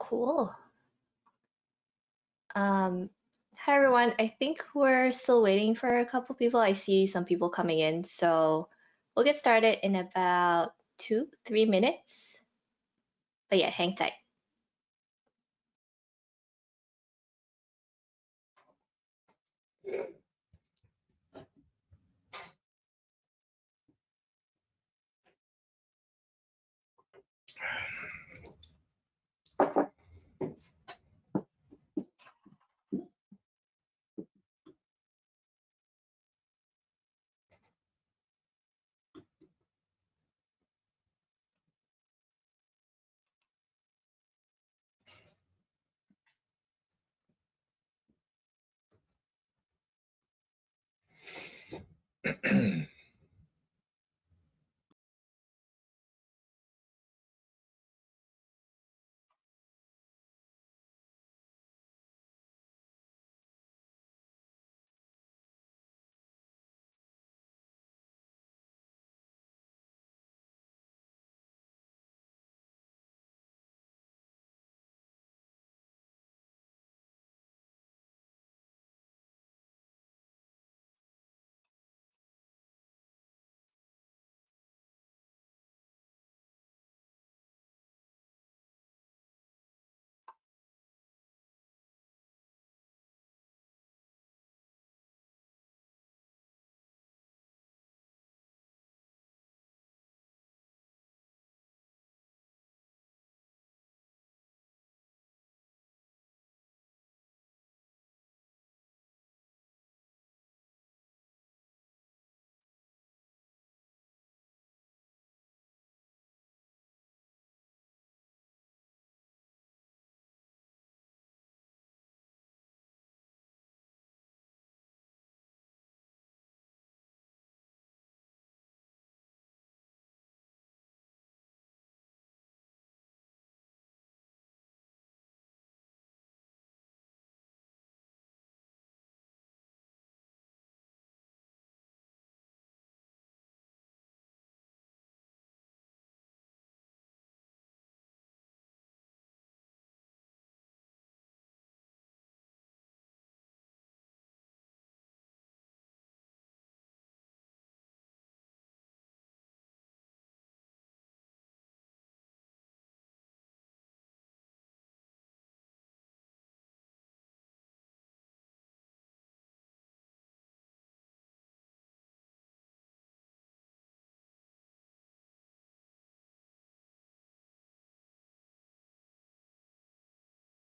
Cool. Hi everyone. I think we're still waiting for a couple people. I see some people coming in, so we'll get started in about 2-3 minutes. But yeah, hang tight.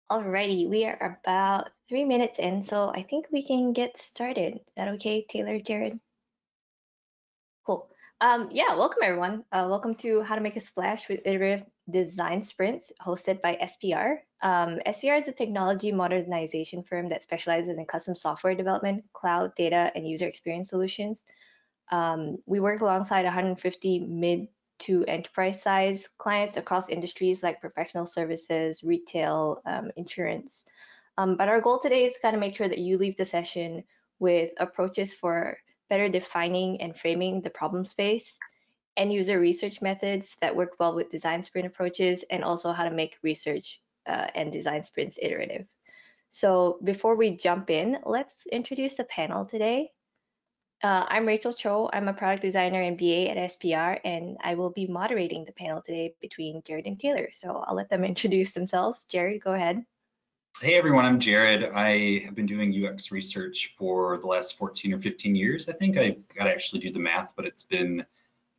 Alrighty, we are about 3 minutes in, so I think we can get started. Is that okay, Taylor, Jared? Cool. Yeah, welcome everyone. Welcome to How to Make a Splash with Iterative Design Sprints, hosted by SPR. SPR is a technology modernization firm that specializes in custom software development, cloud data, and user experience solutions. We work alongside 150 mid to enterprise size clients across industries like professional services, retail, insurance. But our goal today is to kind of make sure that you leave the session with approaches for better defining and framing the problem space, end user research methods that work well with design sprint approaches, and also how to make research and design sprints iterative. So before we jump in, let's introduce the panel today. I'm Rachel Cho. I'm a product designer and BA at SPR, and I will be moderating the panel today between Jared and Taylor. So I'll let them introduce themselves. Jared, go ahead. Hey everyone, I'm Jared. I have been doing UX research for the last 14 or 15 years. I think I got to actually do the math, but it's been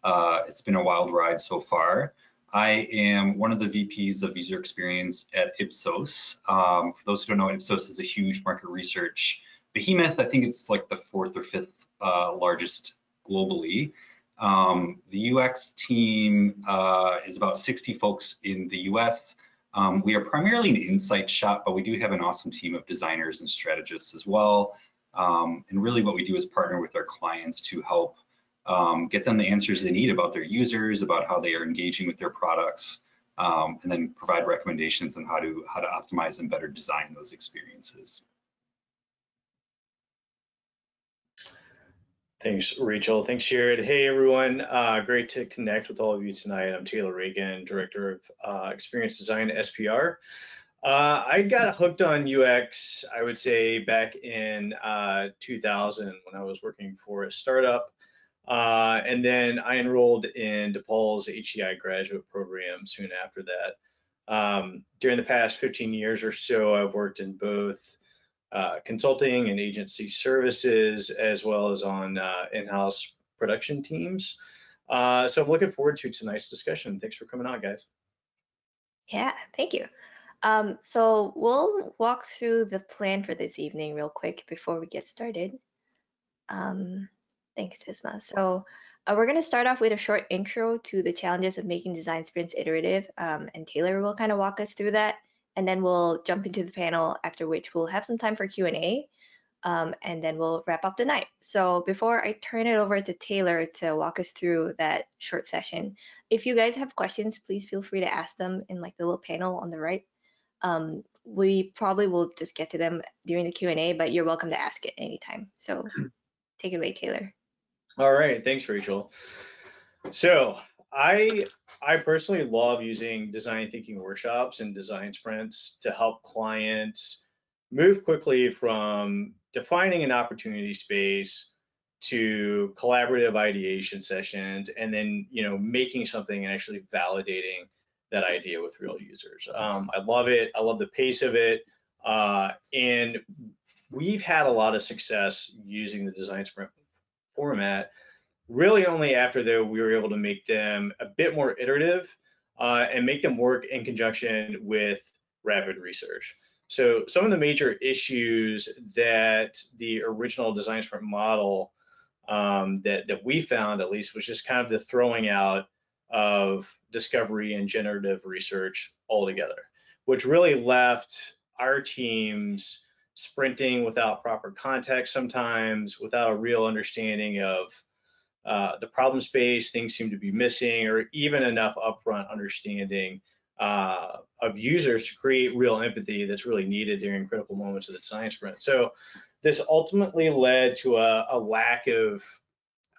a wild ride so far. I am one of the VPs of user experience at Ipsos. For those who don't know, Ipsos is a huge market research behemoth. I think it's like the 4th or 5th largest globally. The UX team is about 60 folks in the US. We are primarily an insight shop, but we do have an awesome team of designers and strategists as well. And really what we do is partner with our clients to help get them the answers they need about their users, about how they are engaging with their products, and then provide recommendations on how to optimize and better design those experiences. Thanks, Rachel. Thanks, Jared. Hey, everyone. Great to connect with all of you tonight. I'm Taylor Regan, Director of Experience Design at SPR. I got hooked on UX, I would say back in 2000 when I was working for a startup. And then I enrolled in DePaul's HEI graduate program soon after that. During the past 15 years or so, I've worked in both consulting and agency services, as well as on in-house production teams. So I'm looking forward to tonight's discussion. Thanks for coming on, guys. Yeah, thank you. So we'll walk through the plan for this evening real quick before we get started. Thanks, Tisma. So we're going to start off with a short intro to the challenges of making design sprints iterative, and Taylor will kind of walk us through that, and then we'll jump into the panel, after which we'll have some time for Q&A, and then we'll wrap up the night. So before I turn it over to Taylor to walk us through that short session, if you guys have questions, please feel free to ask them in like the little panel on the right. We probably will just get to them during the Q&A, but you're welcome to ask it anytime. So take it away, Taylor. All right, thanks, Rachel. So I personally love using design thinking workshops and design sprints to help clients move quickly from defining an opportunity space to collaborative ideation sessions, and then making something and actually validating that idea with real users. I love it. I love the pace of it, and we've had a lot of success using the design sprint format really only after we were able to make them a bit more iterative and make them work in conjunction with rapid research. So some of the major issues that the original design sprint model that we found, at least, was just kind of the throwing out of discovery and generative research altogether, which really left our teams sprinting without proper context sometimes, without a real understanding of the problem space. Things seem to be missing, or even enough upfront understanding of users to create real empathy that's really needed during critical moments of the design sprint. So this ultimately led to a lack of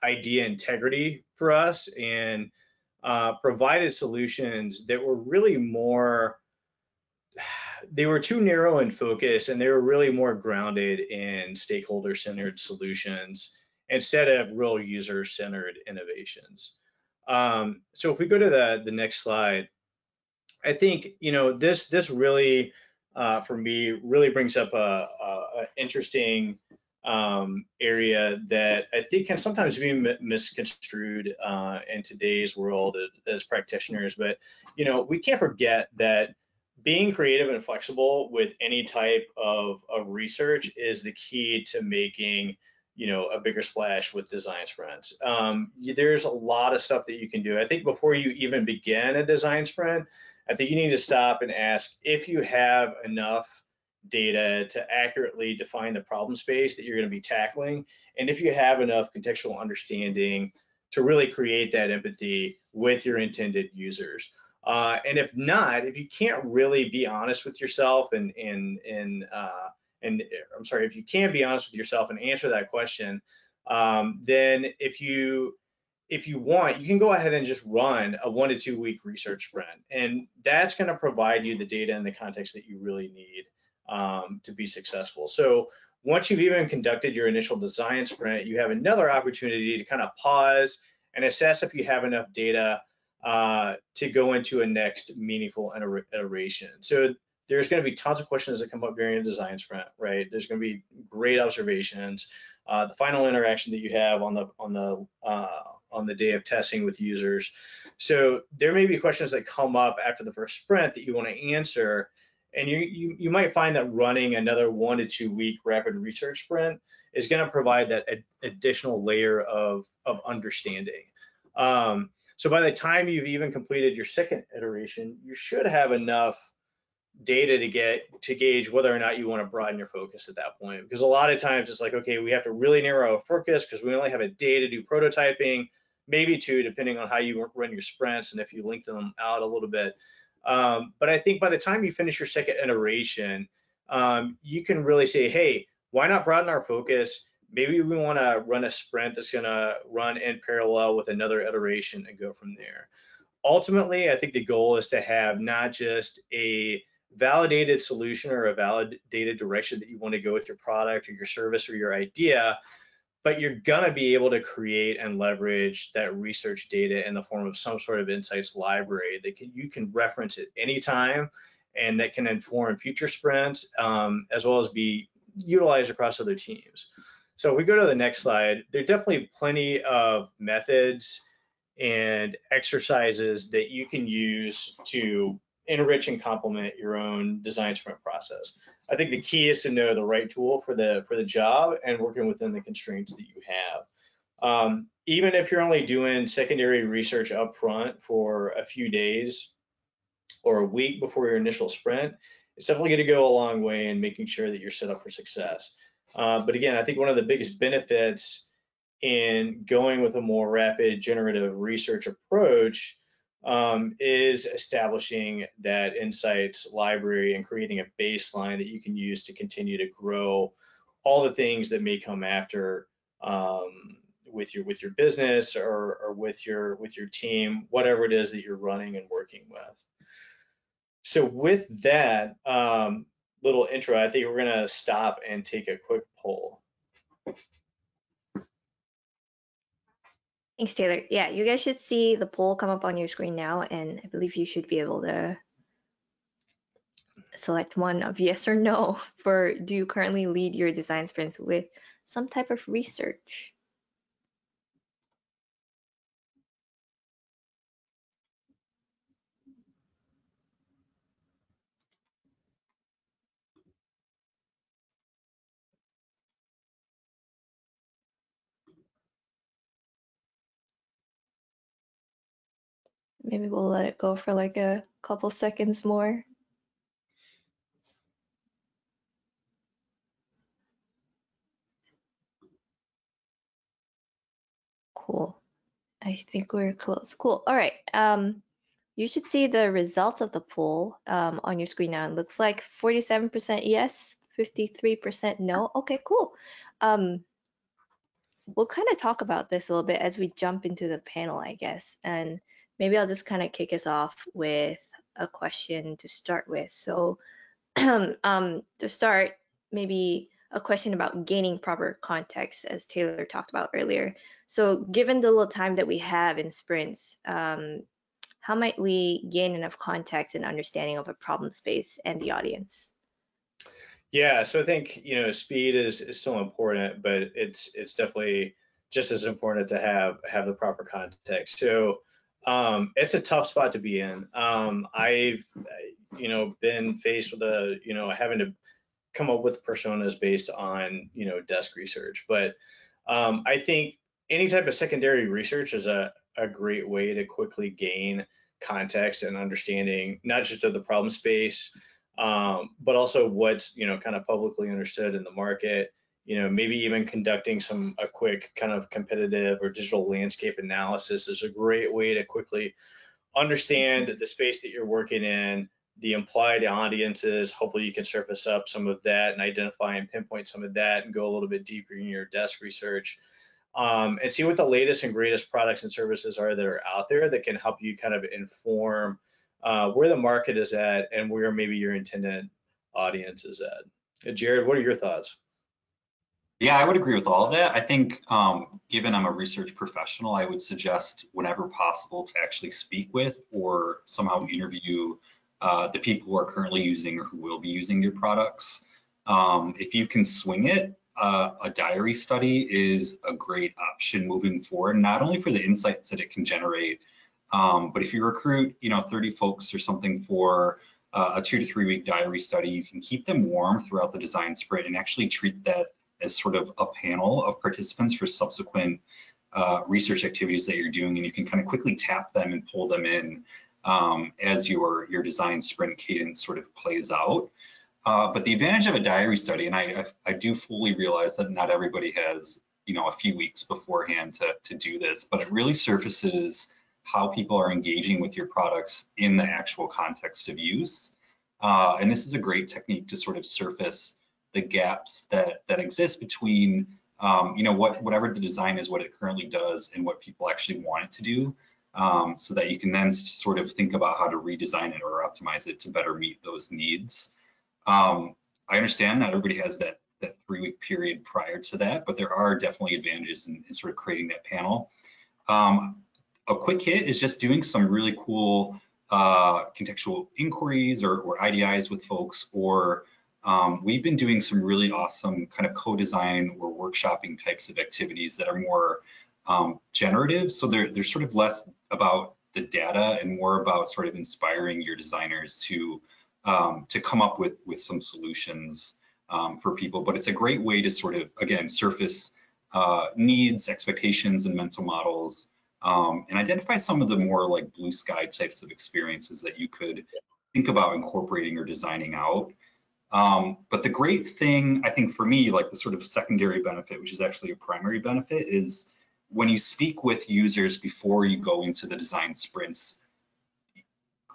idea integrity for us, and provided solutions that were really they were too narrow in focus, and they were really more grounded in stakeholder-centered solutions instead of real user-centered innovations. So if we go to the next slide, I think this really, for me, really brings up a interesting area that I think can sometimes be misconstrued in today's world as practitioners. But we can't forget that being creative and flexible with any type of research is the key to making a bigger splash with design sprints. There's a lot of stuff that you can do. I think before you even begin a design sprint, I think you need to stop and ask if you have enough data to accurately define the problem space that you're going to be tackling, and if you have enough contextual understanding to really create that empathy with your intended users. And if not, if you can't really be honest with yourself and I'm sorry, if you can't be honest with yourself and answer that question, then if you want, you can go ahead and just run a 1 to 2 week research sprint, and that's going to provide you the data and the context that you really need to be successful. So once you've even conducted your initial design sprint, you have another opportunity to kind of pause and assess if you have enough data to go into a next meaningful iteration. So there's going to be tons of questions that come up during a design sprint, right? There's going to be great observations. The final interaction that you have on the day of testing with users. So there may be questions that come up after the first sprint that you want to answer, and you might find that running another 1 to 2 week rapid research sprint is going to provide that additional layer of understanding. So by the time you've even completed your second iteration, you should have enough data to gauge whether or not you want to broaden your focus at that point. Because a lot of times it's like, okay, we have to really narrow our focus because we only have a day to do prototyping, maybe 2, depending on how you run your sprints and if you lengthen them out a little bit. But I think by the time you finish your second iteration, you can really say, hey, why not broaden our focus? Maybe we want to run a sprint that's going to run in parallel with another iteration and go from there. Ultimately, I think the goal is to have not just a validated solution or a validated direction that you want to go with your product or your service or your idea, but you're gonna be able to create and leverage that research data in the form of some sort of insights library that you can reference at any time, and that can inform future sprints, as well as be utilized across other teams. So if we go to the next slide, there are definitely plenty of methods and exercises that you can use to enrich and complement your own design sprint process. I think the key is to know the right tool for the job and working within the constraints that you have. Even if you're only doing secondary research up front for a few days or a week before your initial sprint, it's definitely going to go a long way in making sure that you're set up for success. But again, I think one of the biggest benefits in going with a more rapid generative research approach is establishing that insights library and creating a baseline that you can use to continue to grow all the things that may come after with your business or with your team, whatever it is that you're running and working with. So with that little intro, I think we're gonna stop and take a quick poll. Thanks, Taylor. Yeah, you guys should see the poll come up on your screen now, and I believe you should be able to select one of yes or no for do you currently lead your design sprints with some type of research? Maybe we'll let it go for like a couple seconds more. Cool. I think we're close. Cool. All right. You should see the results of the poll on your screen now. It looks like 47% yes, 53% no. Okay, cool. We'll kind of talk about this a little bit as we jump into the panel, I guess. And maybe I'll just kind of kick us off with a question to start with. So to start, maybe a question about gaining proper context, as Taylor talked about earlier. So given the little time that we have in sprints, how might we gain enough context and understanding of a problem space and the audience? Yeah, so I think speed is still important, but it's definitely just as important to have the proper context. So it's a tough spot to be in. I've been faced with having to come up with personas based on desk research, but I think any type of secondary research is a great way to quickly gain context and understanding, not just of the problem space, but also what's kind of publicly understood in the market. Maybe even conducting a quick kind of competitive or digital landscape analysis is a great way to quickly understand the space that you're working in, the implied audiences. Hopefully you can surface up some of that and identify and pinpoint some of that and go a little bit deeper in your desk research, and see what the latest and greatest products and services are that are out there that can help you kind of inform where the market is at and where maybe your intended audience is at. Jared, what are your thoughts? Yeah, I would agree with all of that. I think given I'm a research professional, I would suggest whenever possible to actually speak with or somehow interview the people who are currently using or who will be using your products. If you can swing it, a diary study is a great option moving forward, not only for the insights that it can generate, but if you recruit 30 folks or something for a 2 to 3 week diary study, you can keep them warm throughout the design sprint and actually treat that as sort of a panel of participants for subsequent research activities that you're doing, and you can kind of quickly tap them and pull them in as your design sprint cadence sort of plays out. But the advantage of a diary study, and I do fully realize that not everybody has a few weeks beforehand to do this, but it really surfaces how people are engaging with your products in the actual context of use. And this is a great technique to sort of surface the gaps that exist between whatever the design is, what it currently does, and what people actually want it to do. so that you can then sort of think about how to redesign it or optimize it to better meet those needs. I understand not everybody has that 3-week period prior to that, but there are definitely advantages in sort of creating that panel. A quick hit is just doing some really cool contextual inquiries or IDIs with folks, or we've been doing some really awesome kind of co-design or workshopping types of activities that are more generative. So they're sort of less about the data and more about sort of inspiring your designers to come up with some solutions for people. But it's a great way to sort of, again, surface needs, expectations, and mental models, and identify some of the more like blue sky types of experiences that you could think about incorporating or designing out. But the great thing, I think for me, like the sort of secondary benefit, which is actually a primary benefit, is when you speak with users before you go into the design sprints,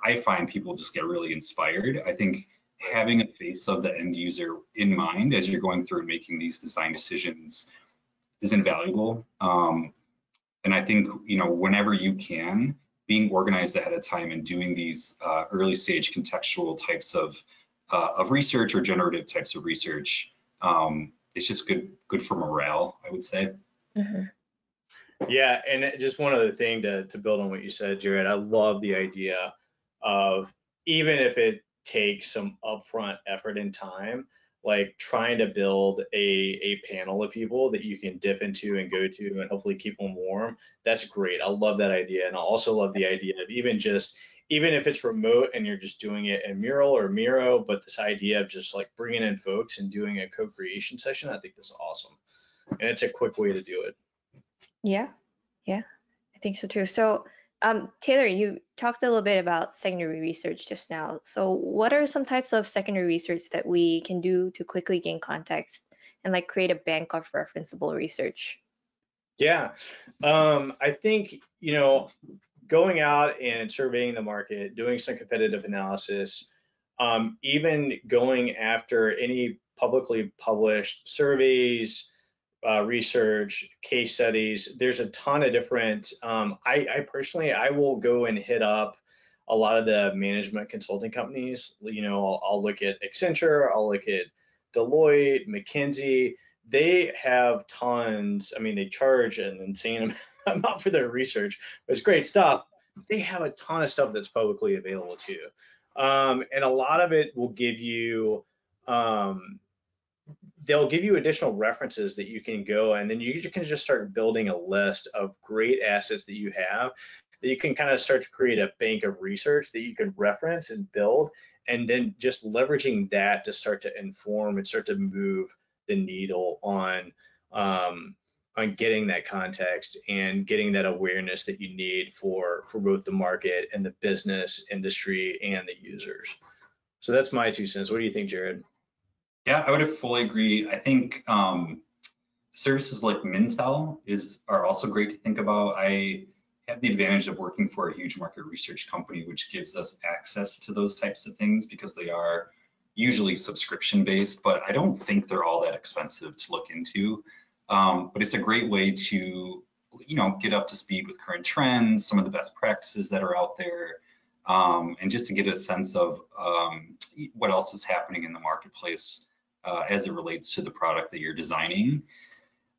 I find people just get really inspired. I think having a face of the end user in mind as you're going through and making these design decisions is invaluable. And I think, you know, whenever you can, being organized ahead of time and doing these early stage contextual types of research or generative types of research, it's just good for morale, I would say. Mm-hmm. Yeah, and just one other thing to build on what you said, Jared, I love the idea of, even if it takes some upfront effort and time, like trying to build a panel of people that you can dip into and go to and hopefully keep them warm. That's great. I love that idea. And I also love the idea of even if it's remote and you're just doing it in Mural or Miro, but this idea of just like bringing in folks and doing a co-creation session, I think that's awesome. And it's a quick way to do it. Yeah, I think so too. So, Taylor, you talked a little bit about secondary research just now. So, what are some types of secondary research that we can do to quickly gain context and like create a bank of referenceable research? Yeah, I think, you know, going out and surveying the market, doing some competitive analysis, even going after any publicly published surveys, research, case studies. There's a ton of different, I personally, I will go and hit up a lot of the management consulting companies. You know, I'll look at Accenture, I'll look at Deloitte, McKinsey. They have tons, I mean, they charge an insane amount for their research, but it's great stuff. They have a ton of stuff that's publicly available too. And a lot of it will give you, they'll give you additional references that you can go, and then you can just start building a list of great assets that you have, that you can kind of start to create a bank of research that you can reference and build, and then just leveraging that to start to inform and start to move the needle on getting that context and getting that awareness that you need for both the market and the business industry and the users. So that's my 2 cents. What do you think, Jared? Yeah, I would fully agree. I think services like Mintel are also great to think about. I have the advantage of working for a huge market research company, which gives us access to those types of things because they are usually subscription based, but I don't think they're all that expensive to look into. But it's a great way to, you know, get up to speed with current trends, some of the best practices that are out there, and just to get a sense of what else is happening in the marketplace as it relates to the product that you're designing.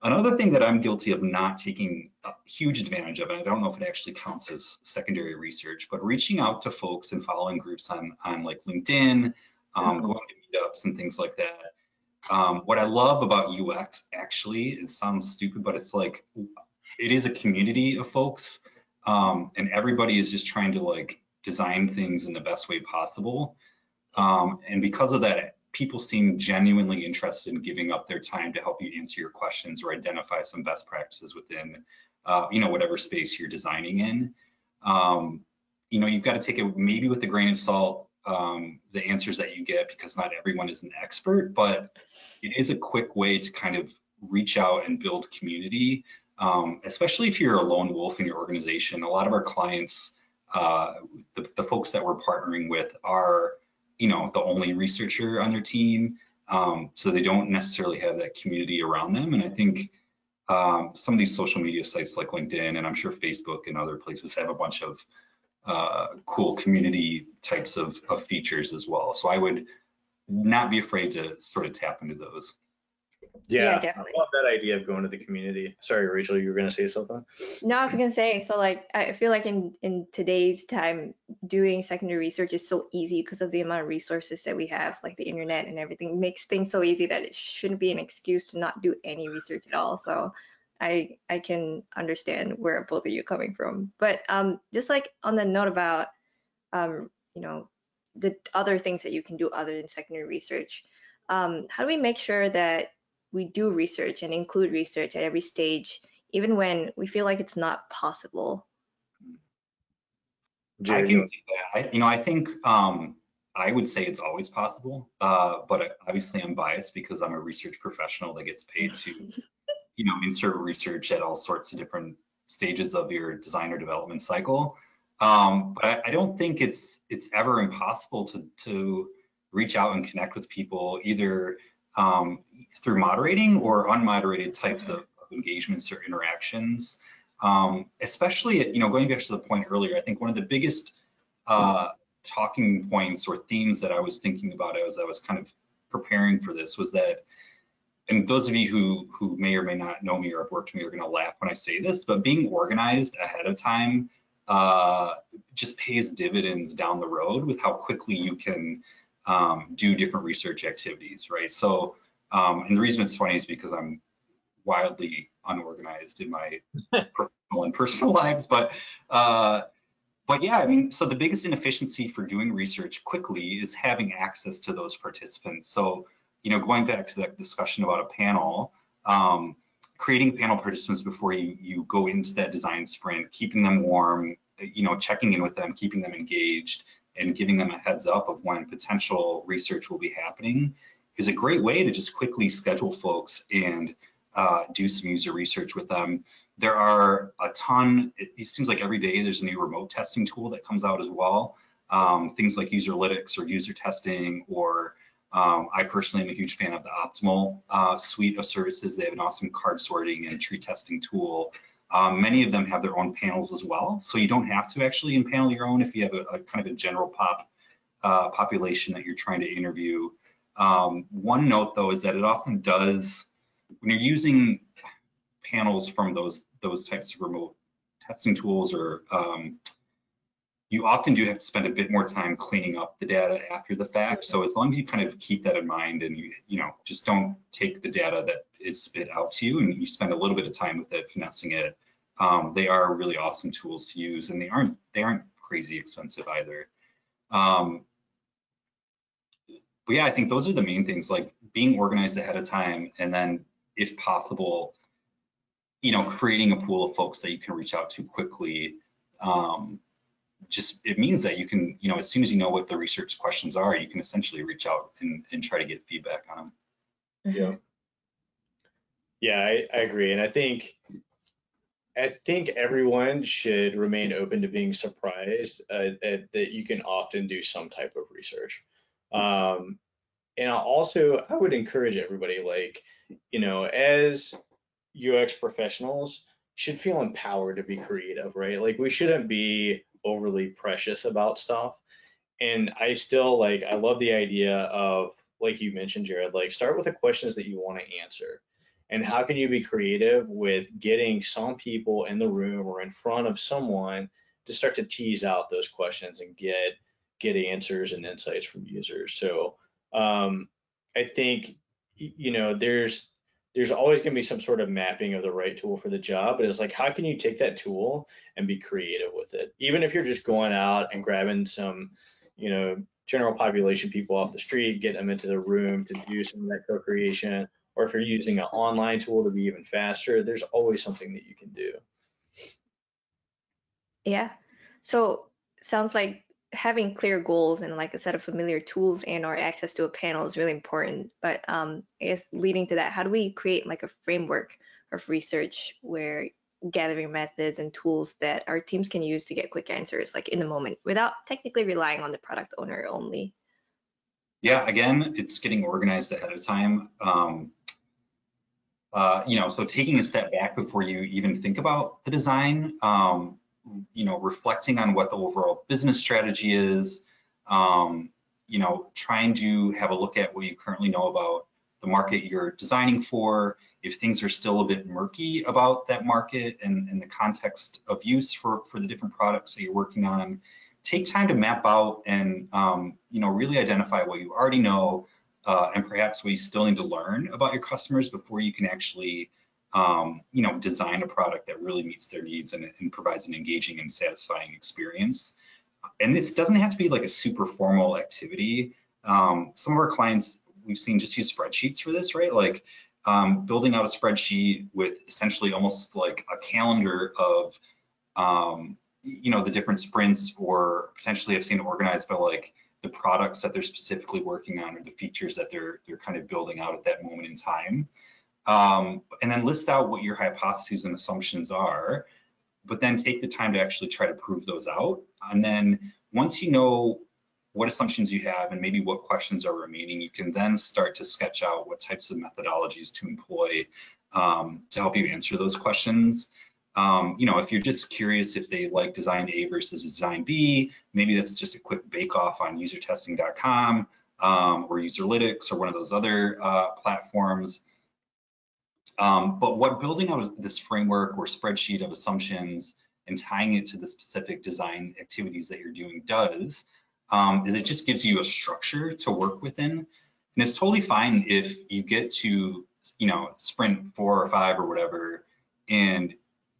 Another thing that I'm guilty of not taking a huge advantage of, and I don't know if it actually counts as secondary research, but reaching out to folks and following groups on like LinkedIn, going to meetups and things like that. What I love about UX, actually, it sounds stupid, but it's like, it is a community of folks, and everybody is just trying to like design things in the best way possible. And because of that, people seem genuinely interested in giving up their time to help you answer your questions or identify some best practices within, you know, whatever space you're designing in. You know, you've got to take it maybe with a grain of salt, the answers that you get, because not everyone is an expert, but it is a quick way to kind of reach out and build community, especially if you're a lone wolf in your organization. A lot of our clients, the folks that we're partnering with are, you know, the only researcher on their team, so they don't necessarily have that community around them. And I think some of these social media sites like LinkedIn, and I'm sure Facebook and other places have a bunch of cool community types of features as well. So I would not be afraid to sort of tap into those. Yeah, definitely. I love that idea of going to the community. Sorry, Rachel, you were going to say something? No, I was gonna say, so like I feel like in today's time, doing secondary research is so easy because of the amount of resources that we have, like the internet and everything makes things so easy that it shouldn't be an excuse to not do any research at all. So I can understand where both of you are coming from. But just like on the note about you know, the other things that you can do other than secondary research, how do we make sure that we do research and include research at every stage, even when we feel like it's not possible? I Jared, can do that. I think I would say it's always possible, but obviously I'm biased because I'm a research professional that gets paid to, insert research at all sorts of different stages of your design or development cycle. But I don't think it's ever impossible to reach out and connect with people either through moderating or unmoderated types of engagements or interactions. Especially, going back to the point earlier, I think one of the biggest talking points or themes that I was thinking about as I was kind of preparing for this was that, and those of you who may or may not know me or have worked with me are going to laugh when I say this, but being organized ahead of time just pays dividends down the road with how quickly you can do different research activities, right? So, and the reason it's funny is because I'm wildly unorganized in my professional and personal lives, but yeah, I mean, so the biggest inefficiency for doing research quickly is having access to those participants. So, going back to that discussion about a panel, creating panel participants before you go into that design sprint, keeping them warm, checking in with them, keeping them engaged, and giving them a heads up of when potential research will be happening is a great way to just quickly schedule folks and do some user research with them. There are a ton, it seems like every day there's a new remote testing tool that comes out as well. Things like userlytics or user testing, or I personally am a huge fan of the Optimal suite of services. They have an awesome card sorting and tree testing tool. Many of them have their own panels as well. So you don't have to actually impanel your own if you have a kind of a general population that you're trying to interview. One note though is that it often does, when you're using panels from those types of remote testing tools, or you often do have to spend a bit more time cleaning up the data after the fact. So as long as you kind of keep that in mind and you just don't take the data that is spit out to you and you spend a little bit of time with it, finessing it, they are really awesome tools to use, and they aren't crazy expensive either. But yeah, I think those are the main things, like being organized ahead of time, and then if possible, creating a pool of folks that you can reach out to quickly. Just it means that you can, as soon as you know what the research questions are, you can essentially reach out and try to get feedback on them. Yeah. Yeah, I agree. And I think everyone should remain open to being surprised that you can often do some type of research. And I would encourage everybody, as UX professionals, should feel empowered to be creative, right? Like, we shouldn't be overly precious about stuff. And I love the idea of, like you mentioned, Jared, like, start with the questions that you want to answer. And how can you be creative with getting some people in the room or in front of someone to start to tease out those questions and get answers and insights from users? So I think, there's always going to be some sort of mapping of the right tool for the job, but it's like, how can you take that tool and be creative with it? Even if you're just going out and grabbing some, general population people off the street, get them into the room to do some of that co-creation, or if you're using an online tool to be even faster, there's always something that you can do. Yeah. So sounds like having clear goals and like a set of familiar tools and or access to a panel is really important. But I guess leading to that, how do we create like a framework of research where gathering methods and tools that our teams can use to get quick answers like in the moment without technically relying on the product owner only? Yeah, again, it's getting organized ahead of time. so taking a step back before you even think about the design, reflecting on what the overall business strategy is, trying to have a look at what you currently know about the market you're designing for, if things are still a bit murky about that market and the context of use for the different products that you're working on. Take time to map out and really identify what you already know and perhaps what you still need to learn about your customers before you can actually design a product that really meets their needs and provides an engaging and satisfying experience. And this doesn't have to be like a super formal activity. Some of our clients we've seen just use spreadsheets for this, right? Like building out a spreadsheet with essentially almost like a calendar of the different sprints, or potentially I've seen it organized by like the products that they're specifically working on or the features that they're kind of building out at that moment in time. And then list out what your hypotheses and assumptions are, but then take the time to actually try to prove those out. And then once you know what assumptions you have and maybe what questions are remaining, you can then start to sketch out what types of methodologies to employ to help you answer those questions. If you're just curious if they like design A versus design B, maybe that's just a quick bake-off on usertesting.com or Userlytics or one of those other platforms. But what building out this framework or spreadsheet of assumptions and tying it to the specific design activities that you're doing does is it just gives you a structure to work within. And it's totally fine if you get to, sprint 4 or 5 or whatever, and,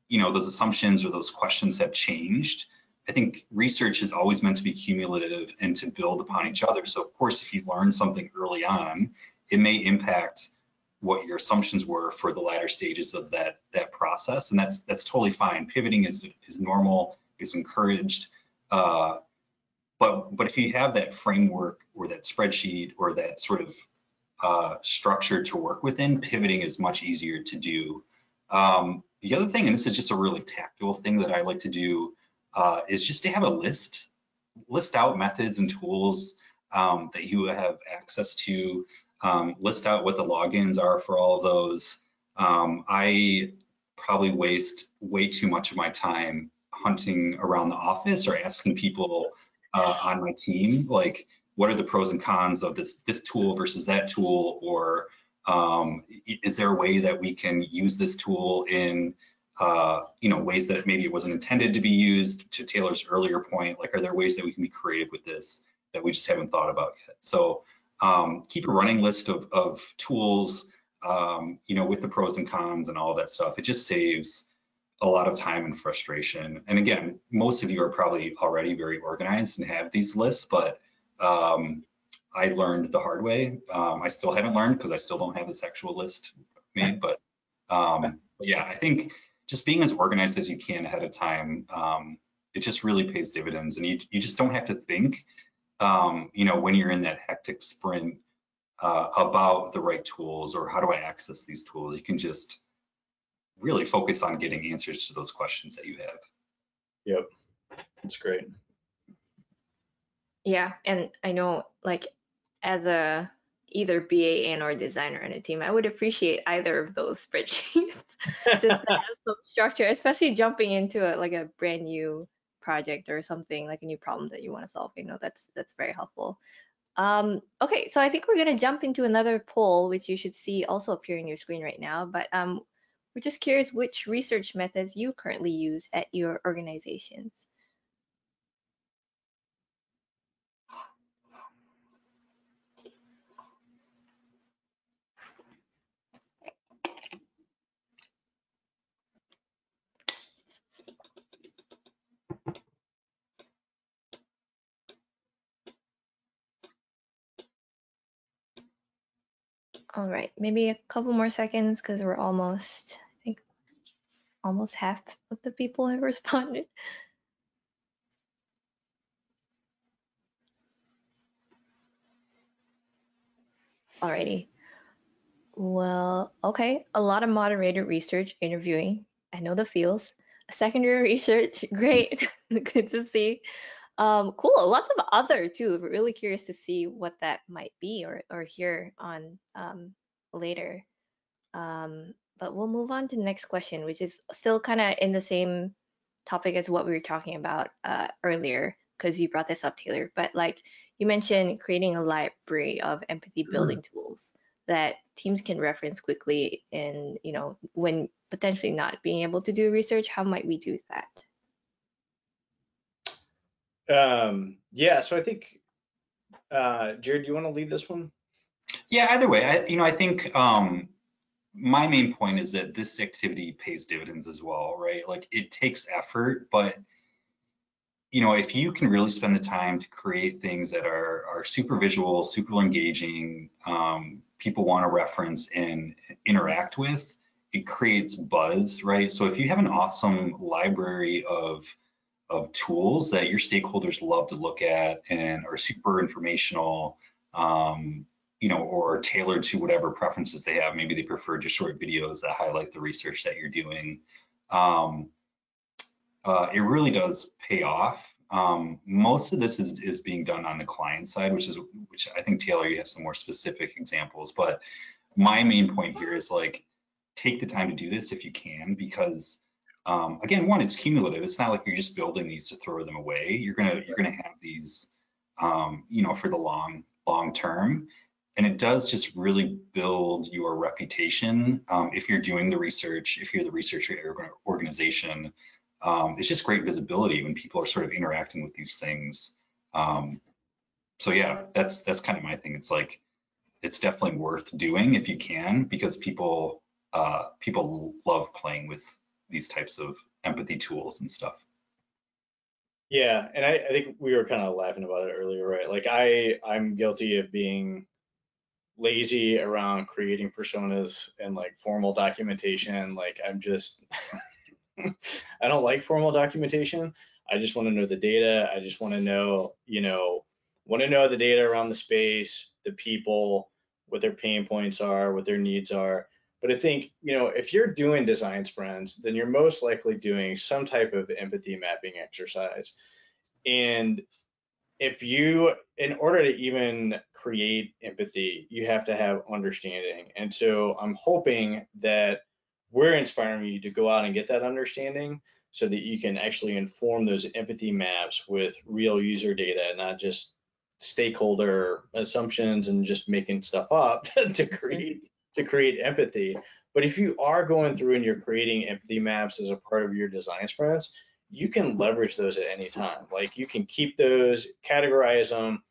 those assumptions or those questions have changed. I think research is always meant to be cumulative and to build upon each other. So of course, if you learn something early on, it may impact what your assumptions were for the latter stages of that process. And that's totally fine. Pivoting is normal, is encouraged. But if you have that framework or that spreadsheet or that sort of structure to work within, pivoting is much easier to do. The other thing, and this is just a really tactile thing that I like to do, is just to have a list out methods and tools that you have access to, list out what the logins are for all of those. I probably waste way too much of my time hunting around the office or asking people on my team, like, what are the pros and cons of this tool versus that tool, or is there a way that we can use this tool in ways that maybe it wasn't intended to be used? To Taylor's earlier point, like, are there ways that we can be creative with this that we just haven't thought about yet? So keep a running list of tools, with the pros and cons and all of that stuff. It just saves a lot of time and frustration. And again, most of you are probably already very organized and have these lists, but I learned the hard way. I still haven't learned because I still don't have this actual list made, but yeah, I think just being as organized as you can ahead of time, it just really pays dividends. And you just don't have to think, when you're in that hectic sprint about the right tools or how do I access these tools. You can just really focus on getting answers to those questions that you have. Yep, that's great. Yeah, and I know, like, as a either BA and or designer in a team, I would appreciate either of those spreadsheets just to have some structure, especially jumping into a brand new project or something, like a new problem that you want to solve. That's very helpful. Okay, so I think we're gonna jump into another poll, which you should see also appear on your screen right now. But we're just curious which research methods you currently use at your organizations. All right, maybe a couple more seconds because we're almost, I think, almost half of the people have responded. Alrighty. Well, okay, a lot of moderated research, interviewing. I know the feels. Secondary research, great, good to see. Cool, lots of other too. We're really curious to see what that might be or hear on later. but we'll move on to the next question, which is still kind of in the same topic as what we were talking about earlier, because you brought this up, Taylor. But like you mentioned, creating a library of empathy building tools that teams can reference quickly, and when potentially not being able to do research, how might we do that? Yeah, so I think, Jared, do you want to lead this one? Yeah, either way, I think my main point is that this activity pays dividends as well, right? Like it takes effort, but if you can really spend the time to create things that are super visual, super engaging, people want to reference and interact with, it creates buzz, right? So if you have an awesome library of tools that your stakeholders love to look at and are super informational, or tailored to whatever preferences they have. Maybe they prefer just short videos that highlight the research that you're doing. It really does pay off. Most of this is being done on the client side, which I think, Taylor, you have some more specific examples. But my main point here is like, take the time to do this if you can, because again, one, it's cumulative. It's not like you're just building these to throw them away. You're gonna have these, for the long term, and it does just really build your reputation. If you're doing the research, if you're the researcher organization, it's just great visibility when people are sort of interacting with these things. So yeah, that's kind of my thing. It's like, it's definitely worth doing if you can, because people love playing with these types of empathy tools and stuff. Yeah, and I think we were kind of laughing about it earlier, right? Like I'm guilty of being lazy around creating personas and like formal documentation. Like I'm just I don't like formal documentation. I just want to know the data. I just want to know, the data around the space, the people, what their pain points are, what their needs are. But I think, if you're doing design sprints, then you're most likely doing some type of empathy mapping exercise. And in order to even create empathy, you have to have understanding. And so I'm hoping that we're inspiring you to go out and get that understanding so that you can actually inform those empathy maps with real user data, not just stakeholder assumptions and just making stuff up to create empathy. But if you are going through and you're creating empathy maps as a part of your design sprints, you can leverage those at any time. Like you can keep those, categorize them,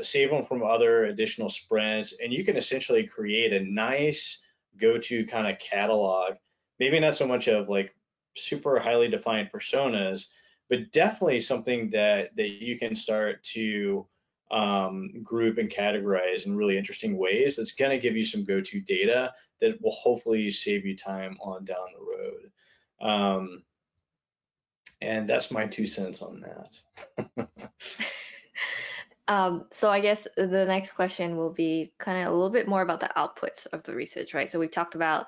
save them from other additional sprints, and you can essentially create a nice go-to kind of catalog. Maybe not so much of like super highly defined personas, but definitely something that you can start to group and categorize in really interesting ways. That's going to give you some go-to data that will hopefully save you time on down the road. And that's my 2 cents on that. So I guess the next question will be kind of a little bit more about the outputs of the research, right? So we talked about,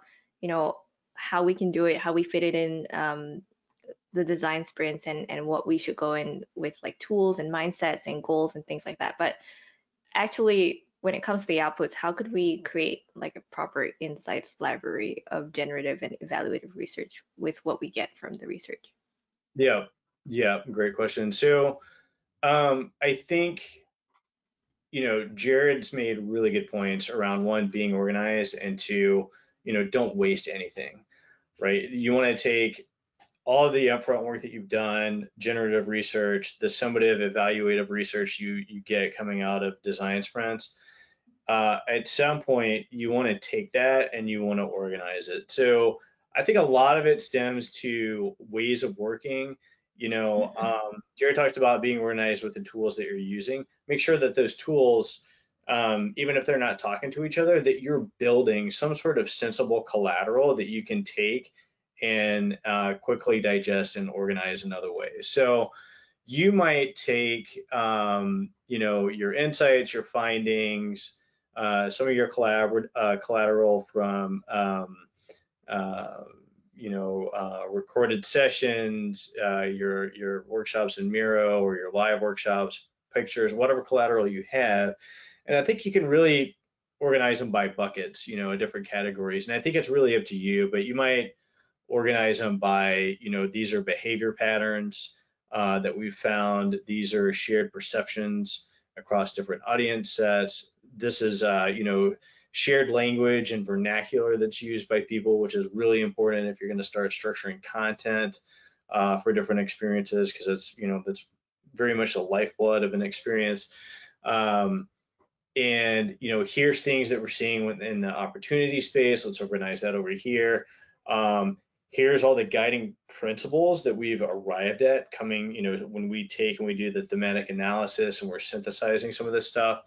how we can do it, how we fit it in the design sprints, and what we should go in with, like tools and mindsets and goals and things like that. But actually, when it comes to the outputs, how could we create like a proper insights library of generative and evaluative research with what we get from the research? Yeah, great question. So I think, Jared's made really good points around, one, being organized, and two, don't waste anything, right? You want to take all of the upfront work that you've done, generative research, the summative evaluative research you get coming out of design sprints. At some point, you want to take that and you want to organize it. So I think a lot of it stems to ways of working. Jared talked about being organized with the tools that you're using. Make sure that those tools, even if they're not talking to each other, that you're building some sort of sensible collateral that you can take and quickly digest and organize in other ways. So you might take, your insights, your findings, some of your collateral from recorded sessions, your workshops in Miro or your live workshops, pictures, whatever collateral you have. And I think you can really organize them by buckets, different categories. And I think it's really up to you, but you might organize them by, these are behavior patterns that we've found. These are shared perceptions across different audience sets. This is, shared language and vernacular that's used by people, which is really important if you're going to start structuring content for different experiences, because that's very much the lifeblood of an experience. And here's things that we're seeing within the opportunity space. Let's organize that over here. Here's all the guiding principles that we've arrived at coming, when we take and we do the thematic analysis and we're synthesizing some of this stuff.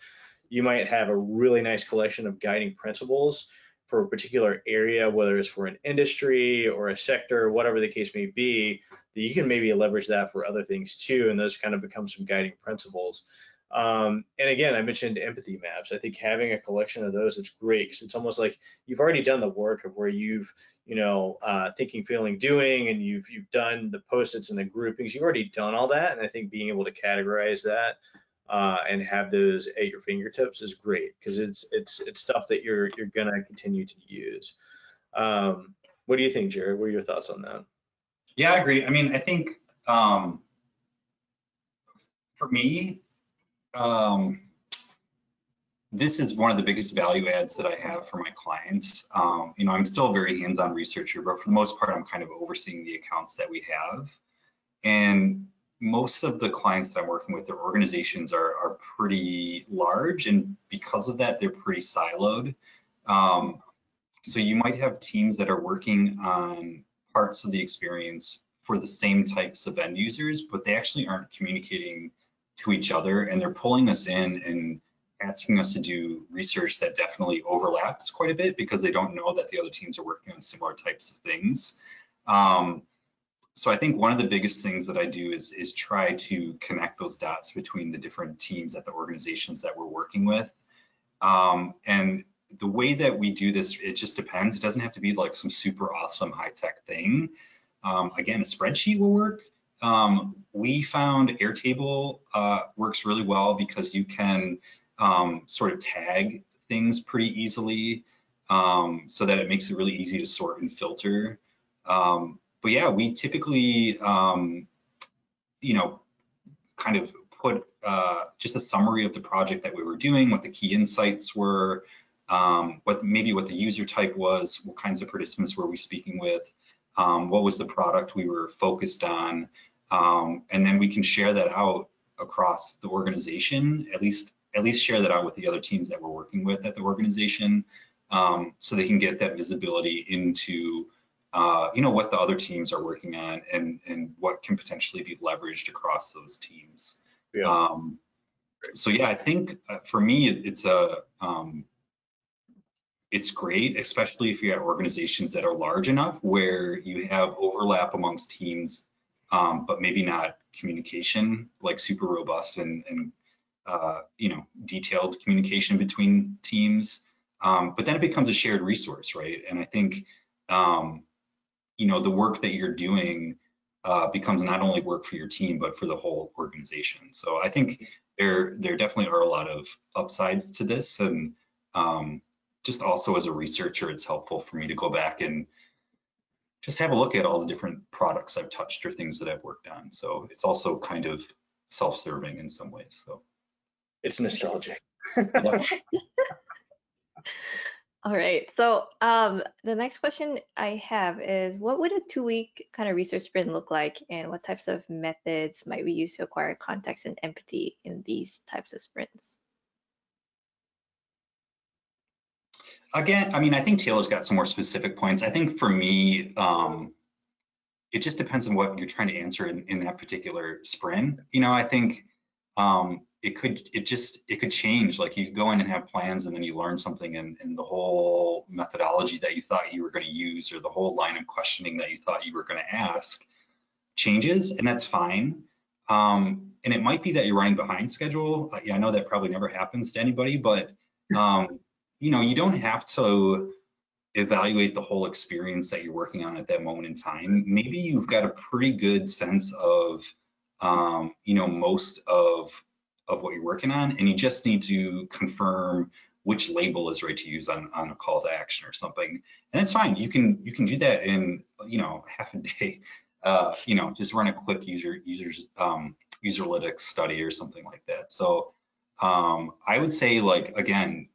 You might have a really nice collection of guiding principles for a particular area, whether it's for an industry or a sector, whatever the case may be, that you can maybe leverage that for other things too, and those kind of become some guiding principles. And again, I mentioned empathy maps. I think having a collection of those, it's great, because it's almost like you've already done the work of where you've, thinking, feeling, doing, and you've done the post-its and the groupings. You've already done all that, and I think being able to categorize that and have those at your fingertips is great, because it's stuff that you're gonna continue to use. What do you think, Jared? What are your thoughts on that? Yeah, I agree. I mean, I think for me, this is one of the biggest value adds that I have for my clients. I'm still a very hands-on researcher, but for the most part, I'm kind of overseeing the accounts that we have. And most of the clients that I'm working with, their organizations are pretty large, and because of that, they're pretty siloed. So you might have teams that are working on parts of the experience for the same types of end users, but they actually aren't communicating to each other, and they're pulling us in and asking us to do research that definitely overlaps quite a bit, because they don't know that the other teams are working on similar types of things. So I think one of the biggest things that I do is try to connect those dots between the different teams at the organizations that we're working with. And the way that we do this, it just depends. It doesn't have to be like some super awesome high-tech thing. Again, a spreadsheet will work. We found Airtable works really well, because you can sort of tag things pretty easily, so that it makes it really easy to sort and filter. But yeah, we typically, kind of put just a summary of the project that we were doing, what the key insights were, what the user type was, what kinds of participants were we speaking with, what was the product we were focused on, and then we can share that out across the organization, at least share that out with the other teams that we're working with at the organization, so they can get that visibility into what the other teams are working on, and what can potentially be leveraged across those teams. Yeah. So yeah, I think for me, it's great, especially if you have organizations that are large enough where you have overlap amongst teams, but maybe not communication, like super robust and detailed communication between teams. But then it becomes a shared resource, right? And I think the work that you're doing becomes not only work for your team, but for the whole organization. So I think there definitely are a lot of upsides to this, and just also as a researcher, it's helpful for me to go back and just have a look at all the different products I've touched or things that I've worked on. So it's also kind of self-serving in some ways. So it's nostalgic. Yeah. All right. So the next question I have is, what would a 2-week kind of research sprint look like, and what types of methods might we use to acquire context and empathy in these types of sprints? Again, I mean, I think Taylor's got some more specific points. I think for me, it just depends on what you're trying to answer in that particular sprint. I think it could change. Like, you could go in and have plans, and then you learn something, and the whole methodology that you thought you were going to use, or the whole line of questioning that you thought you were going to ask, changes, and that's fine. And it might be that you're running behind schedule. I know that probably never happens to anybody, but you don't have to evaluate the whole experience that you're working on at that moment in time. Maybe you've got a pretty good sense of most of what you're working on, and you just need to confirm which label is right to use on a call to action or something. And it's fine. You can do that in, you know, half a day. You know, just run a quick userlytics study or something like that. So I would say, like, again,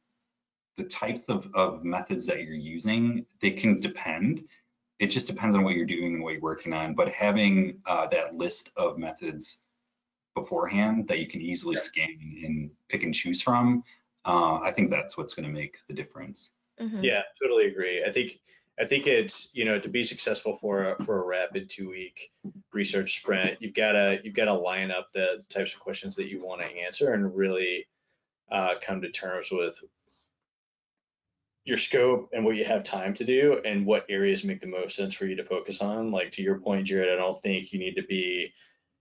the types of methods that you're using, they can depend. It just depends on what you're doing and what you're working on. But having that list of methods beforehand that you can easily scan and pick and choose from, I think that's what's going to make the difference. Yeah, totally agree. I think it's, you know, to be successful for a rapid 2-week research sprint, you've got to line up the types of questions that you want to answer and really come to terms with your scope and what you have time to do and what areas make the most sense for you to focus on. Like, to your point, Jared, I don't think you need to be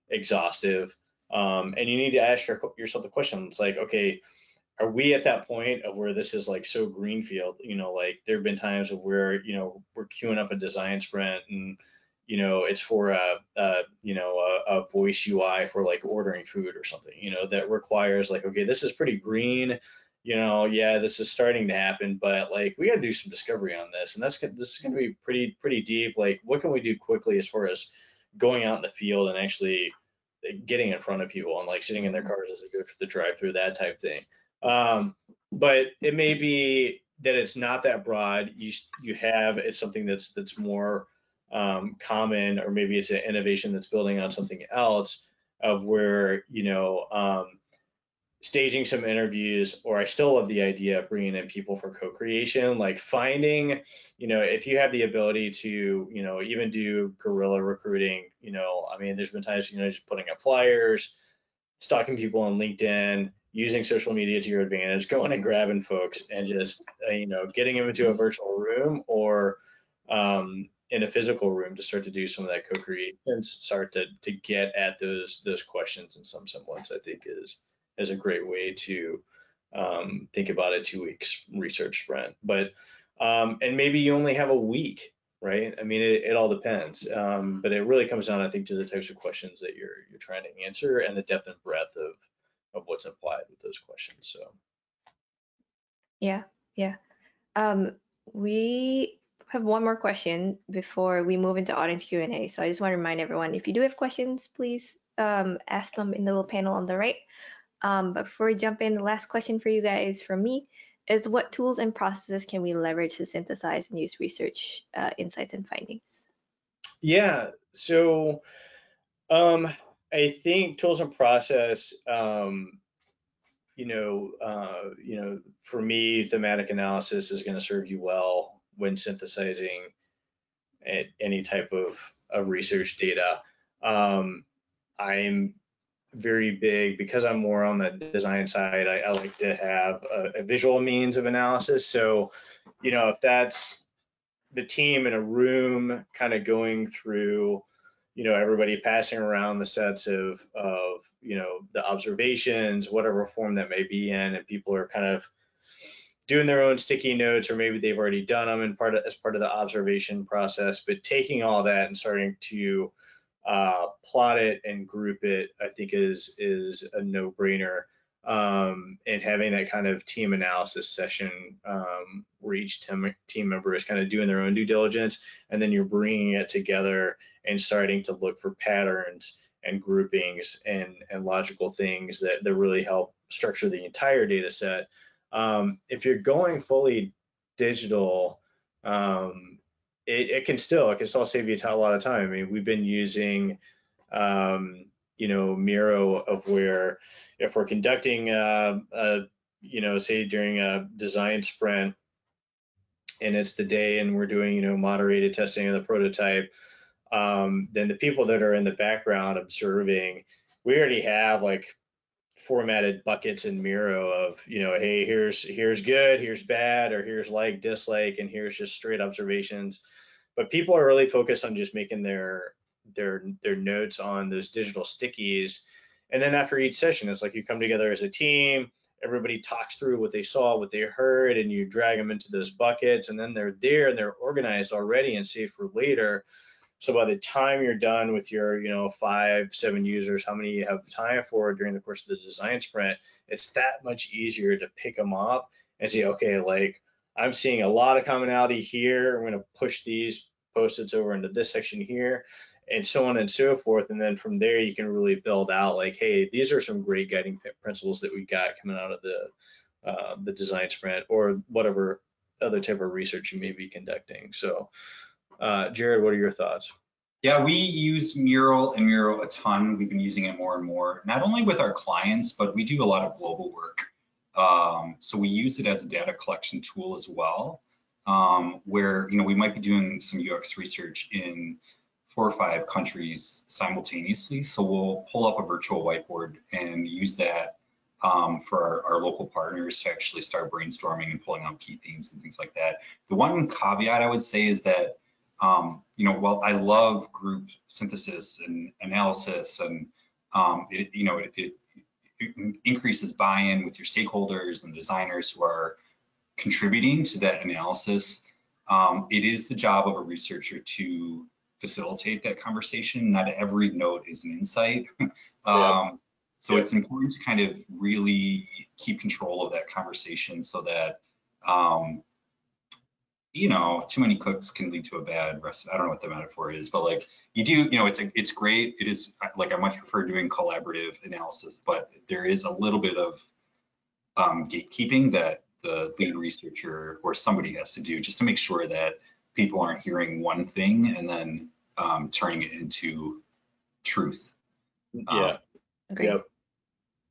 exhaustive. And you need to ask yourself the questions like, okay, are we at that point of where this is like so greenfield? You know, like there have been times of where, you know, we're queuing up a design sprint and, you know, it's for a voice UI for like ordering food or something, you know, that requires like, okay, this is pretty green, you know, yeah, this is starting to happen, but like we got to do some discovery on this, and this is going to be pretty deep. Like, what can we do quickly as far as going out in the field and actually getting in front of people and like sitting in their cars as they go through the drive-through, that type thing. But it may be that it's not that broad. It's something that's more common, or maybe it's an innovation that's building on something else, of where, you know, staging some interviews, or I still love the idea of bringing in people for co-creation, like finding, you know, if you have the ability to, you know, even do guerrilla recruiting, you know, I mean, there's been times, you know, just putting up flyers, stalking people on LinkedIn, using social media to your advantage, going and grabbing folks and just, you know, getting them into a virtual room or in a physical room to start to do some of that co-creation, start to get at those questions in some semblance, I think is a great way to think about a 2 weeks research sprint. But and maybe you only have a week, right? I mean, it all depends. But it really comes down, I think, to the types of questions that you're trying to answer and the depth and breadth of what's applied with those questions. So Yeah. We have one more question before we move into audience Q&A. So I just want to remind everyone, if you do have questions, please ask them in the little panel on the right. But before we jump in, the last question for you guys from me is, what tools and processes can we leverage to synthesize and use research insights and findings? yeah, so I think tools and process, for me, thematic analysis is going to serve you well when synthesizing any type of research data. I'm very big, because I'm more on the design side, I like to have a visual means of analysis. So, you know, if that's the team in a room kind of going through, you know, everybody passing around the sets of you know, the observations, whatever form that may be in, and people are kind of doing their own sticky notes, or maybe they've already done them as part of the observation process, but taking all that and starting to plot it and group it, I think is a no-brainer. And having that kind of team analysis session where each team member is kind of doing their own due diligence, and then you're bringing it together and starting to look for patterns and groupings and logical things that really help structure the entire data set. If you're going fully digital, it can still save you a lot of time. I mean, we've been using you know, Miro, of where if we're conducting you know, say during a design sprint and it's the day and we're doing, you know, moderated testing of the prototype, then the people that are in the background observing, we already have like formatted buckets in Miro of, you know, hey, here's good, here's bad, or here's like, dislike, and here's just straight observations. But people are really focused on just making their notes on those digital stickies. And then after each session, it's like you come together as a team, everybody talks through what they saw, what they heard, and you drag them into those buckets, and then they're there and they're organized already and saved for later. So by the time you're done with your, you know, 5-7 users, how many you have time for during the course of the design sprint, it's that much easier to pick them up and see, okay, like I'm seeing a lot of commonality here. I'm going to push these post-its over into this section here, and so on and so forth. And then from there, you can really build out like, hey, these are some great guiding principles that we got coming out of the design sprint or whatever other type of research you may be conducting. So, Jared, what are your thoughts? Yeah, we use Mural and Mural a ton. We've been using it more and more, not only with our clients, but we do a lot of global work. So we use it as a data collection tool as well, where we might be doing some UX research in 4 or 5 countries simultaneously. So we'll pull up a virtual whiteboard and use that for our local partners to actually start brainstorming and pulling out key themes and things like that. The one caveat I would say is that while I love group synthesis and analysis, and it increases buy-in with your stakeholders and designers who are contributing to that analysis, it is the job of a researcher to facilitate that conversation. Not every note is an insight. So it's important to kind of really keep control of that conversation so that too many cooks can lead to a bad recipe. I don't know what the metaphor is, but like it's great. It is like I much prefer doing collaborative analysis, but there is a little bit of gatekeeping that the lead researcher or somebody has to do just to make sure that people aren't hearing one thing and then turning it into truth. Yeah. Yep.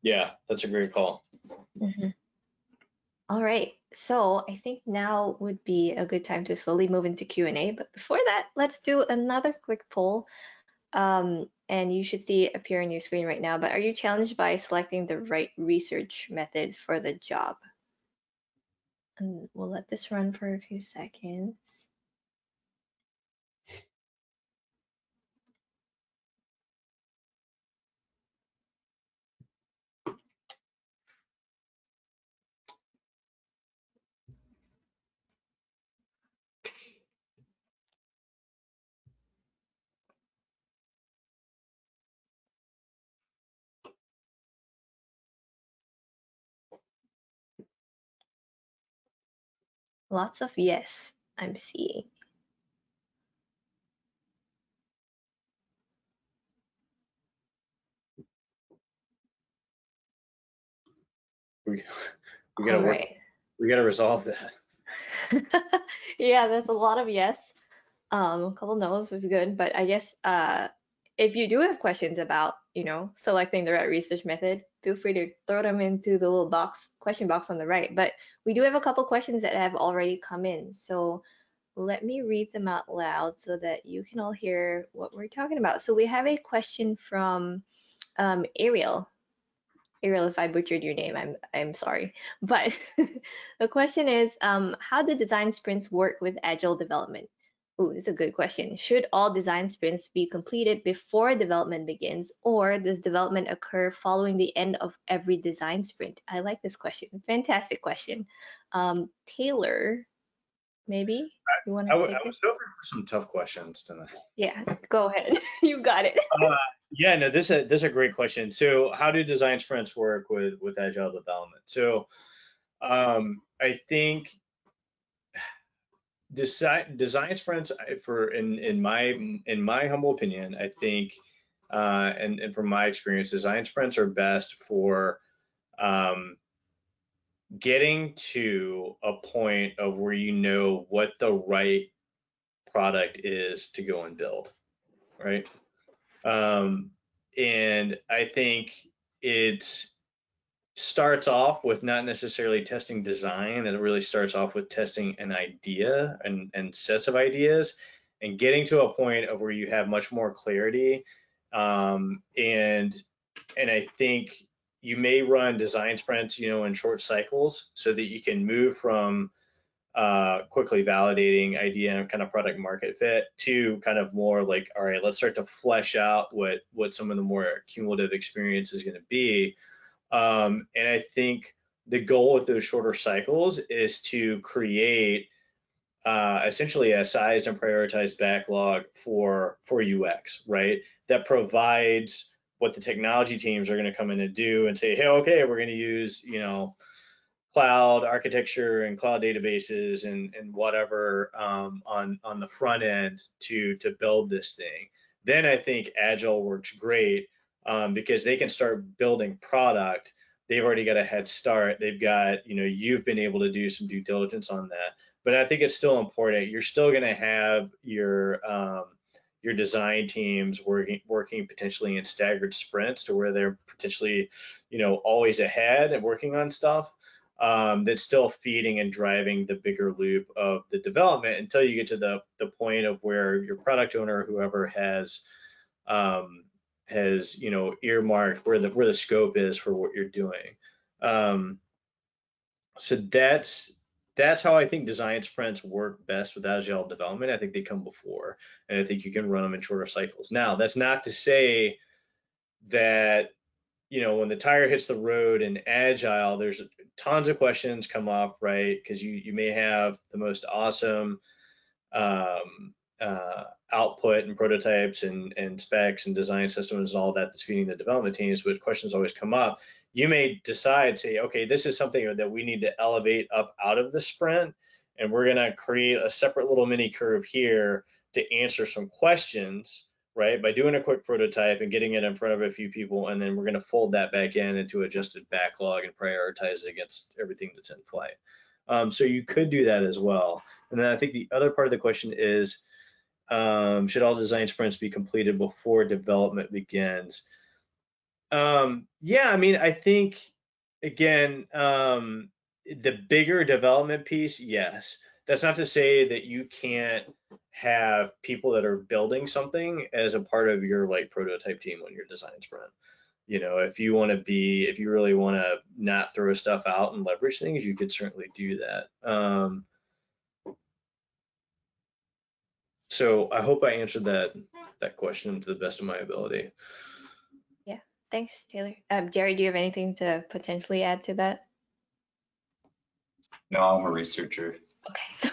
Yeah, that's a great call. Mm-hmm. All right, so I think now would be a good time to slowly move into Q&A. But before that, let's do another quick poll. And you should see it appear on your screen right now. But are you challenged by selecting the right research method for the job? And we'll let this run for a few seconds. Lots of yes, I'm seeing. We gotta work. Right. We gotta resolve that. Yeah, there's a lot of yes. A couple no's was good, but I guess if you do have questions about, selecting the right research method, feel free to throw them into the little question box on the right. But we do have a couple questions that have already come in. So let me read them out loud so that you can all hear what we're talking about. So we have a question from Ariel. Ariel, if I butchered your name, I'm sorry. But the question is, how do design sprints work with agile development? Ooh, it's a good question. Should all design sprints be completed before development begins, or does development occur following the end of every design sprint? I like this question. Fantastic question. Taylor, maybe you want to take I this? was hoping for some tough questions tonight. Yeah, go ahead. You got it. Yeah, no, this is a great question. So, how do design sprints work with agile development? So, I think design sprints, in my humble opinion, I think, and from my experience, design sprints are best for getting to a point of where you know what the right product is to go and build, right? And I think it starts off with not necessarily testing design. It really starts off with testing an idea and sets of ideas and getting to a point of where you have much more clarity. And I think you may run design sprints, in short cycles so that you can move from quickly validating idea and kind of product market fit to kind of more like, all right, let's start to flesh out what some of the more cumulative experience is going to be. And I think the goal with those shorter cycles is to create essentially a sized and prioritized backlog for UX, right? That provides what the technology teams are going to come in and do and say, hey, okay, we're going to use, cloud architecture and cloud databases and whatever on the front end to build this thing. Then I think Agile works great because they can start building product. They've already got a head start. They've got, you've been able to do some due diligence on that. But I think it's still important. You're still going to have your design teams working potentially in staggered sprints to where they're potentially, always ahead and working on stuff. That's still feeding and driving the bigger loop of the development until you get to the point of where your product owner or whoever has earmarked where the scope is for what you're doing. So that's how I think design sprints work best with Agile development. I think they come before, and I think you can run them in shorter cycles. Now, that's not to say that when the tire hits the road in Agile, there's tons of questions come up, right? Because you may have the most awesome output and prototypes and specs and design systems and all that's feeding the development teams, but questions always come up. You may decide, say, okay, this is something that we need to elevate up out of the sprint, and we're going to create a separate little mini curve here to answer some questions, right? By doing a quick prototype and getting it in front of a few people, and then we're going to fold that back into adjusted backlog and prioritize it against everything that's in play. So you could do that as well. And then I think the other part of the question is, should all design sprints be completed before development begins? Yeah, I mean, I think, again, the bigger development piece, yes. That's not to say that you can't have people that are building something as a part of your prototype team on your design sprint. If you really want to not throw stuff out and leverage things, you could certainly do that. So I hope I answered that question to the best of my ability. Yeah, thanks, Taylor. Jerry, do you have anything to potentially add to that? No, I'm a researcher. Okay,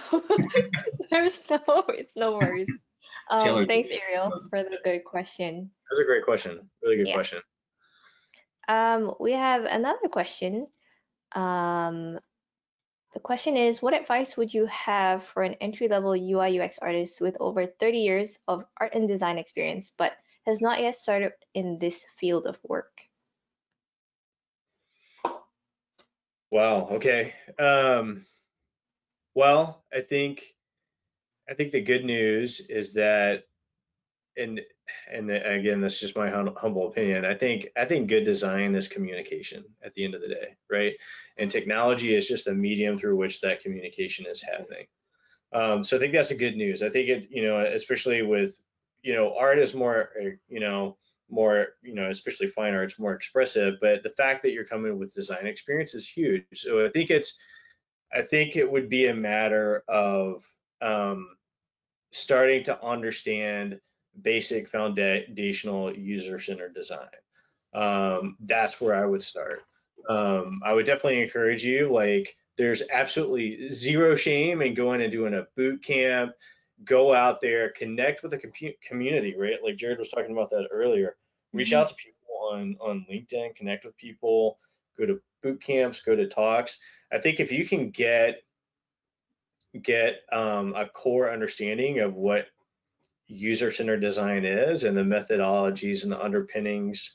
it's no worries. Thanks, Ariel, for the good question. That's a great question. Really good question. We have another question. The question is, what advice would you have for an entry-level UI/UX artist with over 30 years of art and design experience, but has not yet started in this field of work? Wow. Okay. Well, I think the good news is that, and again, that's just my humble opinion. I think good design is communication at the end of the day, right? And technology is just a medium through which that communication is happening. So I think that's the good news. I think it, especially with, art is more, especially fine art's more expressive, but the fact that you're coming with design experience is huge. So I think it would be a matter of starting to understand basic foundational user-centered design. That's where I would start. I would definitely encourage you, there's absolutely zero shame in going and doing a boot camp. Go out there, connect with the community, right? Like Jared was talking about that earlier. Reach out to people on LinkedIn, connect with people, go to boot camps, go to talks. I think if you can get a core understanding of what user-centered design is and the methodologies and the underpinnings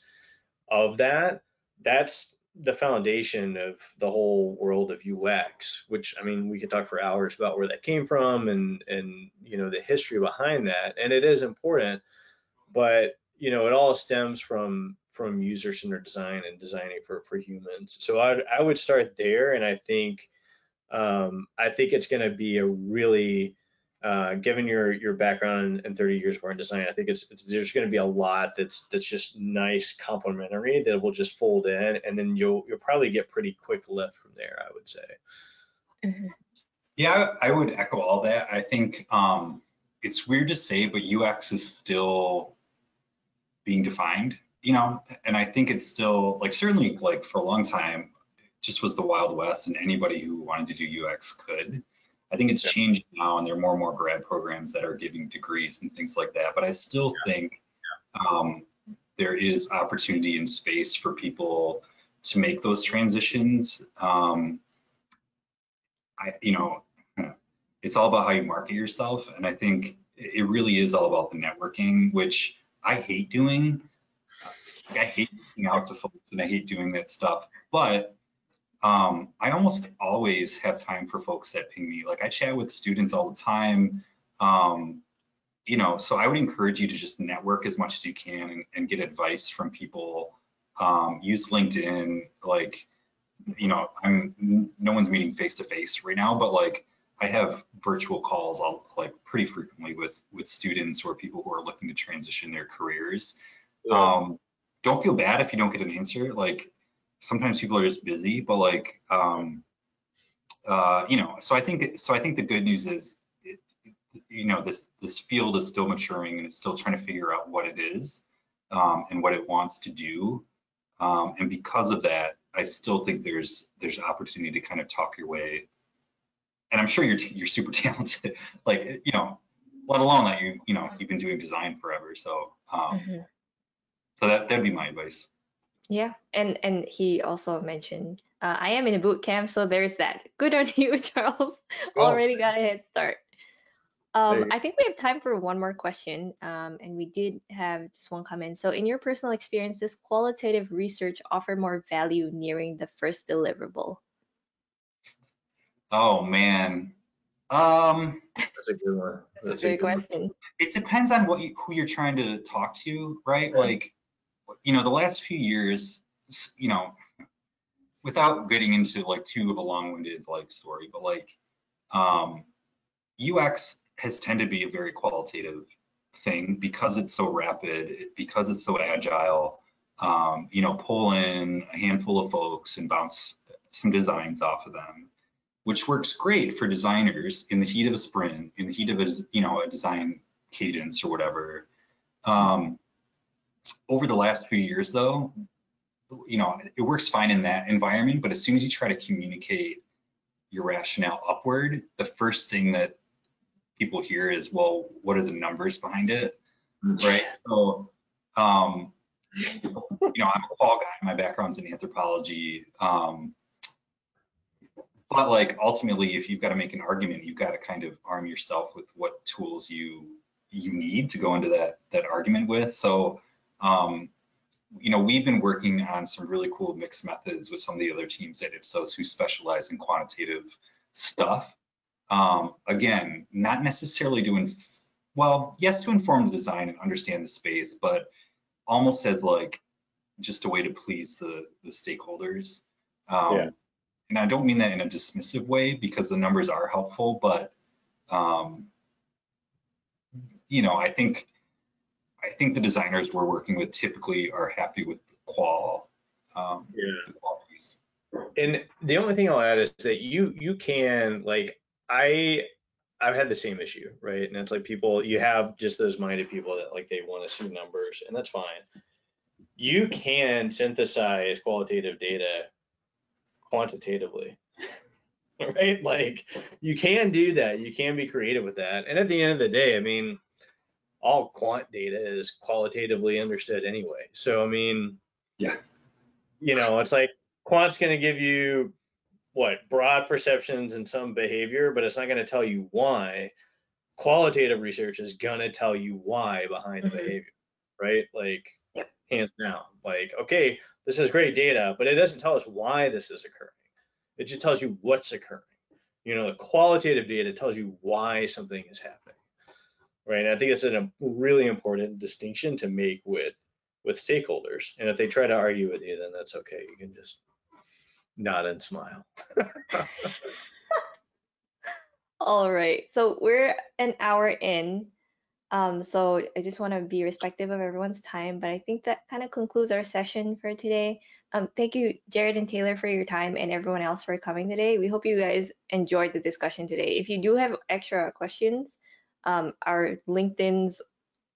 of that's the foundation of the whole world of UX, which, I mean, we could talk for hours about where that came from and the history behind that. And it is important, but it all stems from user-centered design and designing for humans. So I would start there, and I think it's going to be a really given your background and 30 years of art and design, I think there's going to be a lot that's just nice complementary that will just fold in, and then you'll probably get pretty quick lift from there, I would say. Yeah, I would echo all that. I think it's weird to say, but UX is still being defined, and I think it's still certainly for a long time, it just was the Wild West, and anybody who wanted to do UX could. I think it's changing now, and there are more and more grad programs that are giving degrees and things like that. But I still think there is opportunity and space for people to make those transitions. it's all about how you market yourself. And I think it really is all about the networking, which I hate doing. I hate reaching out to folks and I hate doing that stuff. But I almost always have time for folks that ping me. Like I chat with students all the time. So I would encourage you to just network as much as you can and get advice from people. Use LinkedIn. Like, no one's meeting face to face right now, but like I have virtual calls like pretty frequently with students or people who are looking to transition their careers. Yeah. Don't feel bad if you don't get an answer. Like sometimes people are just busy, but like so I think the good news is this field is still maturing and it's still trying to figure out what it is and what it wants to do. And because of that, I still think there's opportunity to kind of talk your way. And I'm sure you're super talented, like, let alone that you've been doing design forever. So, so that'd be my advice. Yeah, and he also mentioned I am in a boot camp, so there's that. Good on you, Charles. Already got a head start. I think we have time for one more question, and we did have just one comment. So, in your personal experience, does qualitative research offer more value nearing the first deliverable? Oh man, That's a good one. That's a great question. It depends on who you're trying to talk to, right? Like, the last few years, without getting into like too of a long-winded like story, but like UX has tended to be a very qualitative thing because it's so rapid, because it's so agile. Pull in a handful of folks and bounce some designs off of them, which works great for designers in the heat of a sprint, in the heat of a design cadence or whatever. Over the last few years, though, it works fine in that environment, but as soon as you try to communicate your rationale upward, the first thing that people hear is, well, what are the numbers behind it, right? So, I'm a qual guy. My background's in anthropology. But like ultimately, if you've got to make an argument, you've got to kind of arm yourself with what tools you need to go into that argument with. So, we've been working on some really cool mixed methods with some of the other teams at Ipsos who specialize in quantitative stuff. Again, not necessarily yes, to inform the design and understand the space, but almost as like just a way to please the stakeholders. Yeah. And I don't mean that in a dismissive way because the numbers are helpful, but I think the designers we're working with typically are happy with the qual. The qual piece. And the only thing I'll add is that you can like I've had the same issue, right? And it's like you have just those minded people that like they want to see numbers, and that's fine. You can synthesize qualitative data quantitatively, right? Like you can do that. You can be creative with that. And at the end of the day, I mean, all quant data is qualitatively understood anyway. So, I mean, yeah, it's like quant's going to give you broad perceptions and some behavior, but it's not going to tell you why. Qualitative research is going to tell you why behind the behavior, right? Like, hands down. Like, okay, this is great data, but it doesn't tell us why this is occurring. It just tells you what's occurring. The qualitative data tells you why something is happening, right? And I think it's a really important distinction to make with stakeholders. And if they try to argue with you, then that's okay. You can just nod and smile. All right, so we're an hour in. So I just want to be respectful of everyone's time, but I think that kind of concludes our session for today. Thank you, Jared and Taylor, for your time and everyone else for coming today. We hope you guys enjoyed the discussion today. If you do have extra questions, our LinkedIn's,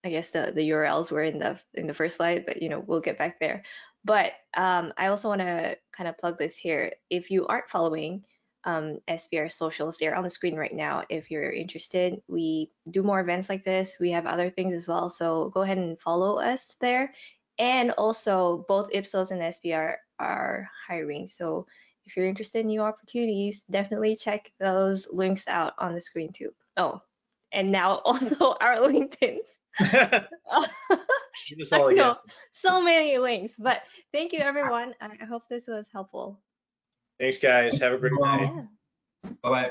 I guess the URLs were in the first slide, but we'll get back there. But I also want to kind of plug this here. If you aren't following SBR socials, they're on the screen right now. If you're interested, we do more events like this. We have other things as well, so go ahead and follow us there. And also, both Ipsos and SBR are hiring. So if you're interested in new opportunities, definitely check those links out on the screen too. Oh, and now also our LinkedIn's. That's all I I know, get. so many links, but thank you everyone. I hope this was helpful. Thanks, guys. Have a great night. Yeah. Bye-bye.